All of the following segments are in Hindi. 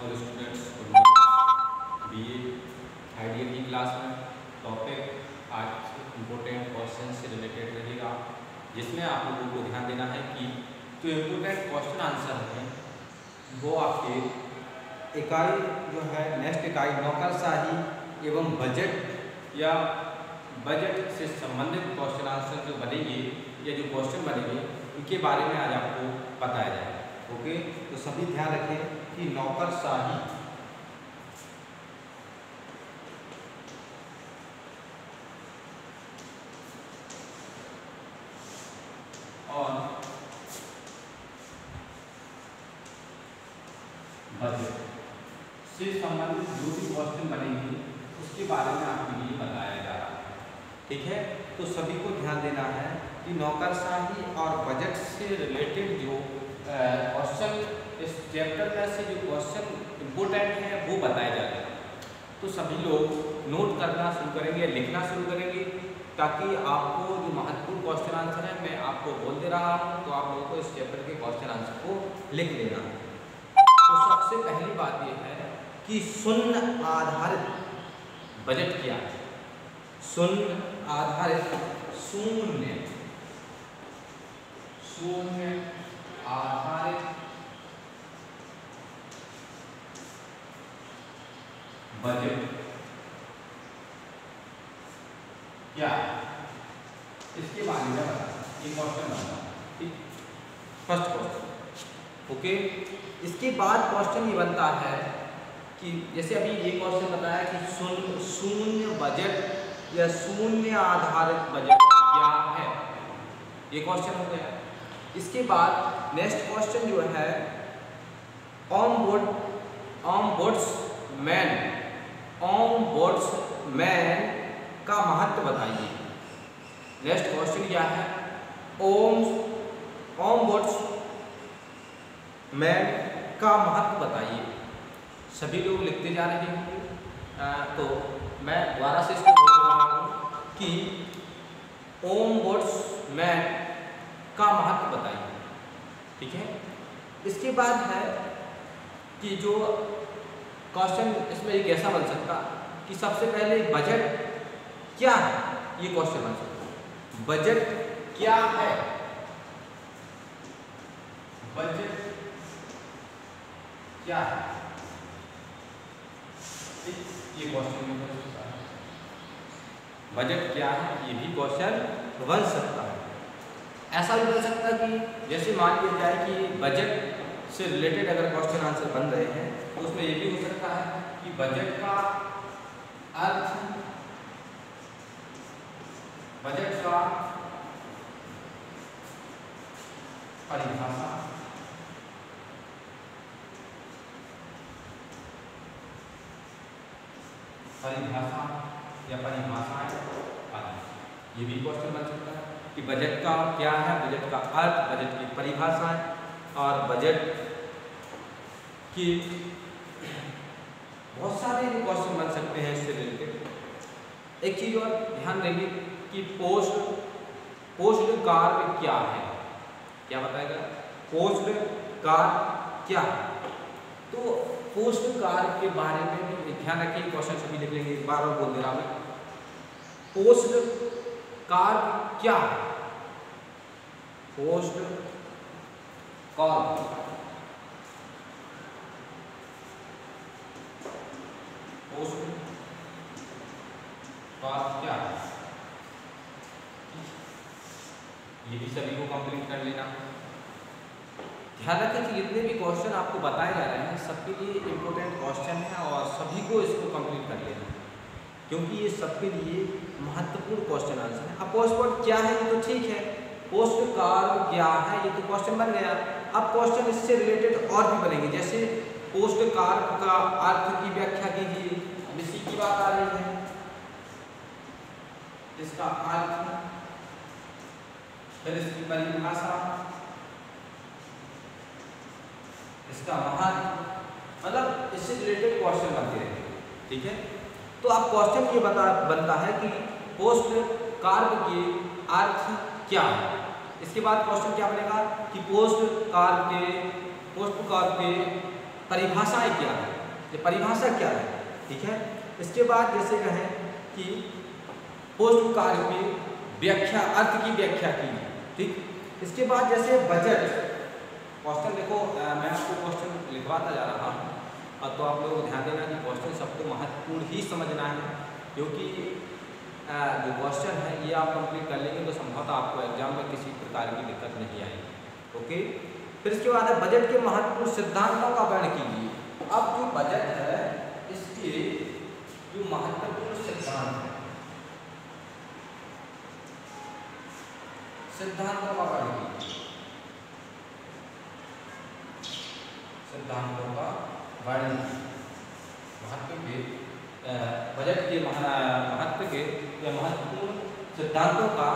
Hello students, good morning. BA third year की क्लास में टॉपिक आज इम्पोर्टेंट क्वेश्चन से रिलेटेड रहेगा, जिसमें आप लोगों को ध्यान देना है कि जो इम्पोर्टेंट क्वेश्चन आंसर हैं वो आपके इकाई जो है नेक्स्ट इकाई नौकरशाही एवं बजट या बजट से संबंधित क्वेश्चन आंसर जो बनेंगे या जो क्वेश्चन बनेंगे उनके बारे में आज आपको बताया जाएगा। ओके, तो सभी ध्यान रखें कि नौकरशाही और बजट से संबंधित जो भी क्वेश्चन बनेंगे उसके बारे में आपके लिए बताया जा रहा है। ठीक है, तो सभी को ध्यान देना है कि नौकरशाही और बजट से रिलेटेड जो क्वेश्चन इस चैप्टर में से जो क्वेश्चन इम्पोर्टेंट है वो बताया जाएगा। तो सभी लोग नोट करना शुरू करेंगे, लिखना शुरू करेंगे, ताकि आपको जो महत्वपूर्ण क्वेश्चन आंसर है मैं आपको बोल दे रहा हूँ, तो आप लोगों को इस चैप्टर के क्वेश्चन आंसर को लिख लेना है। तो सबसे पहली बात यह है कि शून्य आधारित बजट क्या है। शून्य आधारित शून्य आधारित बजट क्या है, इसके बारे में बता एक क्वेश्चन बनता है। ठीक, फर्स्ट क्वेश्चन। ओके, इसके बाद क्वेश्चन ये बनता है कि जैसे अभी ये क्वेश्चन बताया कि शून्य बजट या शून्य आधारित बजट क्या है, ये क्वेश्चन हो गया। इसके बाद नेक्स्ट क्वेश्चन जो है ऑम्बुड्समैन का महत्व बताइए। नेक्स्ट क्वेश्चन क्या है, ऑम्बुड्समैन का महत्व बताइए। सभी लोग लिखते जा रहे हैं, तो मैं दोबारा से इसको बोल रहा हूँ कि ऑम्बुड्समैन का महत्व बताइए। ठीक है, इसके बाद है कि जो क्वेश्चन इसमें एक ऐसा बन सकता कि सबसे पहले बजट क्या है, ये क्वेश्चन बन सकता। बजट क्या है, बजट क्या है, ये क्वेश्चन बन सकता है। बजट क्या है, ये भी क्वेश्चन बन सकता है। ऐसा भी बन सकता है कि जैसे मान लिया जाए कि बजट से रिलेटेड अगर क्वेश्चन आंसर बन रहे हैं तो उसमें ये भी हो सकता है कि बजट का अर्थ, बजट का परिभाषा, या परिभाषाएं आदि, ये भी क्वेश्चन बन सकता है कि बजट का क्या है, बजट का अर्थ, बजट की परिभाषाएं और बजट की बहुत सारे क्वेश्चन बन सकते हैं इससे रिलेटेड। एक चीज और ध्यान देंगे कि पोस्ट कार्य क्या है, क्या बताएगा, पोस्ट कार्य क्या है। तो पोस्ट कार्य के बारे में भी ध्यान रखिए, क्वेश्चन सभी लिख लेंगे, एक बार और बोल दे रहा मैं। पोस्ट कार्य क्या है, पोस्ट कार्य, पोस्ट कार्य क्या है, ये भी सभी को कंप्लीट कर लेना। ध्यान रखें कि जितने भी क्वेश्चन आपको बताए जा रहे हैं सबके लिए इम्पोर्टेंट क्वेश्चन है और सभी को इसको कंप्लीट कर लेना, क्योंकि ये सबके लिए महत्वपूर्ण क्वेश्चन आंसर है। अब पोस्ट क्या है ये तो ठीक है, पोस्ट कार्य क्या है ये तो क्वेश्चन बन गया। अब क्वेश्चन इससे रिलेटेड और भी बनेंगे, जैसे पोस्ट कार्य का अर्थ की व्याख्या कीजिए, इसी की बात आ रही है। इसका अर्थ, फिर इसकी परिभाषा, इसका महत्व, मतलब इससे रिलेटेड क्वेश्चन बनते रहेंगे। ठीक है, तो अब क्वेश्चन ये बनता है कि पोस्ट कार्य के अर्थ क्या है। इसके बाद क्वेश्चन क्या बनेगा कि पोस्ट कार्य के परिभाषाएं क्या है, ये परिभाषा क्या है, ठीक है। इसके बाद जैसे कहें कि पोस्ट कार्य की व्याख्या, अर्थ की व्याख्या की, ठीक। इसके बाद जैसे बजट क्वेश्चन, देखो मैं आपको क्वेश्चन लिखवाता जा रहा हूँ, तो आप लोग ध्यान देना कि क्वेश्चन सबको महत्वपूर्ण ही समझना है, क्योंकि जो क्वेश्चन है ये आप कंप्लीट कर लेंगे तो संभवतः आपको एग्जाम में किसी प्रकार की दिक्कत नहीं आएगी, ओके। फिर इसके बाद है बजट के महत्वपूर्ण सिद्धांतों का वर्णन कीजिए। अब जो बजट है इसके जो महत्वपूर्ण सिद्धांत है, सिद्धांतों का वर्णन कीजिए, सिद्धांतों का वर्णन, महत्व के बजट के महत्व के या महत्वपूर्ण सिद्धांतों का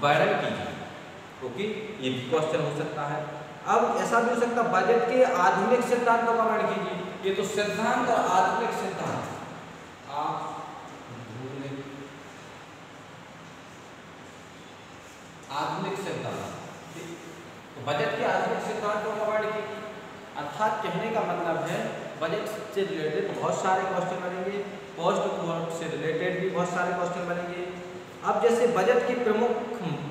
वर्णन कीजिए, ओके। ये भी क्वेश्चन हो सकता है। अब ऐसा भी हो सकता है बजट के आधुनिक सिद्धांतों का वर्णन कीजिए। ये तो सिद्धांत और आधुनिक सिद्धांत, आधुनिक सिद्धांत, तो बजट के आधुनिक सिद्धांतों का वर्णन कीजिए। अर्थात कहने का मतलब है बजट से रिलेटेड बहुत सारे क्वेश्चन बनेंगे, पोस्ट से रिलेटेड भी बहुत सारे क्वेश्चन बनेंगे। अब जैसे बजट की प्रमुख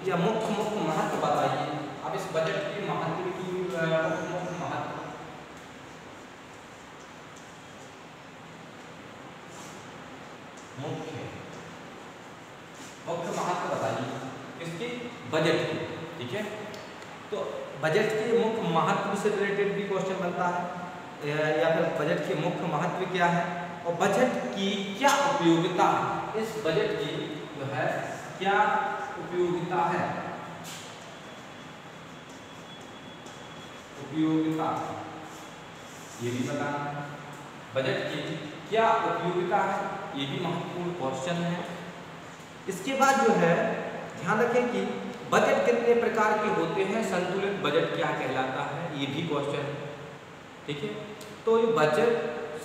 या मुख्य महत्व बताइए। अब इस बजट की महत्व की मुख्य महत्व बताइए इसकी, बजट की, ठीक है। तो बजट के मुख्य महत्व से रिलेटेड भी क्वेश्चन बनता है, या फिर बजट के मुख्य महत्व क्या है और बजट की क्या उपयोगिता है, इस बजट की जो है क्या उपयोगिता है, उपयोगिता ये भी बताना है। बजट की क्या उपयोगिता है, ये भी महत्वपूर्ण क्वेश्चन है। इसके बाद जो है ध्यान रखें कि बजट कितने प्रकार के होते हैं, संतुलित बजट क्या कहलाता है, ये भी क्वेश्चन है, ठीक है। तो ये बजट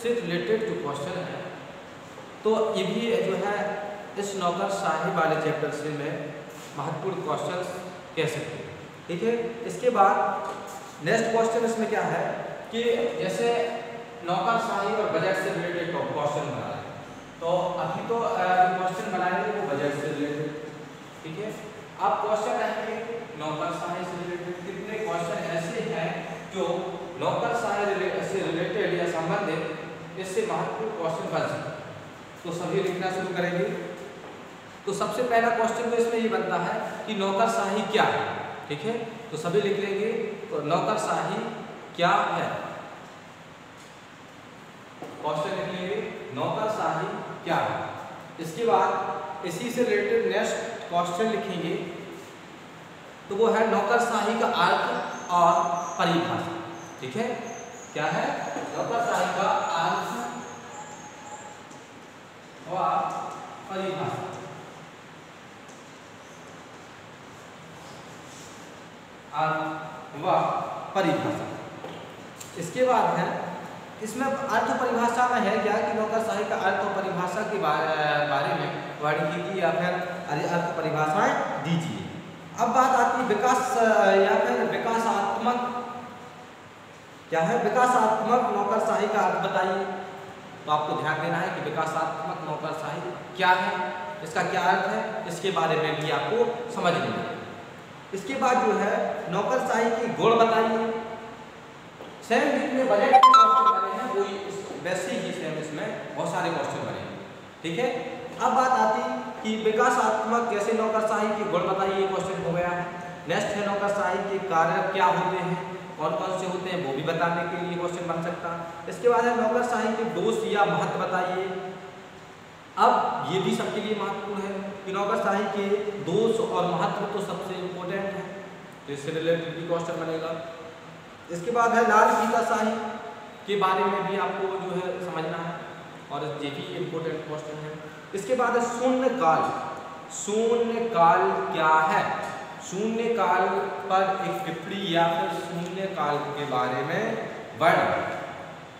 से रिलेटेड जो क्वेश्चन है तो ये भी जो है इस नौकरशाही वाले चैप्टर से में महत्वपूर्ण क्वेश्चन कह सकते हैं, ठीक है। इसके बाद नेक्स्ट क्वेश्चन इसमें क्या है कि जैसे नौकरशाही और बजट से रिलेटेड क्वेश्चन बना है, तो अभी तो क्वेश्चन बनाएंगे वो बजट से रिलेटेड, ठीक है। अब क्वेश्चन रहेंगे नौकरशाही से रिलेटेड, कितने क्वेश्चन ऐसे हैं जो नौकरशाही से रिलेटेड या संबंधित इससे महत्वपूर्ण क्वेश्चन बन सकते, तो सभी लिखना शुरू करेंगे। तो सबसे पहला क्वेश्चन तो इसमें ये बनता है कि नौकरशाही क्या है, ठीक है। तो सभी लिख लेंगे, तो नौकरशाही क्या है, क्वेश्चन लिख लेंगे नौकरशाही क्या है। इसके बाद इसी से रिलेटेड नेक्स्ट क्वेश्चन लिखेंगे, तो वो है नौकरशाही का अर्थ और परिभाषा, ठीक है। क्या है, नौकरशाही का अर्थ और परिभाषा, अर्थ व परिभाषा। इसके बाद है इसमें अर्थ परिभाषा में है क्या कि नौकरशाही का अर्थ और परिभाषा के बारे में वर्णन कीजिए या फिर अर्थ परिभाषाएं दीजिए। अब बात आती है विकास या फिर विकासात्मक, क्या है विकासात्मक नौकरशाही का अर्थ बताइए। तो आपको ध्यान देना है कि विकासात्मक नौकरशाही क्या है, इसका क्या अर्थ है, इसके बारे में भी आपको समझ लेना है। इसके बाद जो है नौकरशाही की गुण बताइए। सेम जितने बजट के क्वेश्चन बने हैं वही वैसे ही सेम इसमें बहुत सारे क्वेश्चन बने हैं, ठीक है। अब बात आती कि विकासात्मक, जैसे नौकरशाही के गुण बताइए, क्वेश्चन हो गया है। नेक्स्ट है नौकरशाही के कार्य क्या होते हैं, कौन कौन से होते हैं, वो भी बताने के लिए क्वेश्चन बन सकता है। इसके बाद है नौकरशाही के दोष या महत्व बताइए। अब ये भी सबके लिए महत्वपूर्ण है कि नौकरशाही के दोष और महत्व तो सबसे इम्पोर्टेंट है, तो इससे रिलेटेड भी क्वेश्चन बनेगा। इसके बाद है लाल फीताशाही के बारे में भी आपको जो है समझना है और ये भी इम्पोर्टेंट क्वेश्चन है। इसके बाद है शून्यकाल। शून्यकाल क्या है, शून्यकाल पर एक टिप्पणी या फिर शून्यकाल के बारे में वर्णन,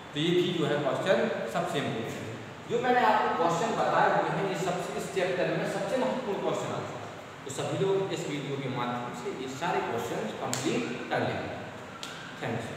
तो ये भी जो है क्वेश्चन सबसे इम्पोर्टेंट है। जो मैंने आपको क्वेश्चन बताए हुए हैं ये सबसे इस चैप्टर में सबसे महत्वपूर्ण क्वेश्चन आता है, तो सभी लोग इस वीडियो के माध्यम से ये सारे क्वेश्चन कंप्लीट कर लेंगे। थैंक्स।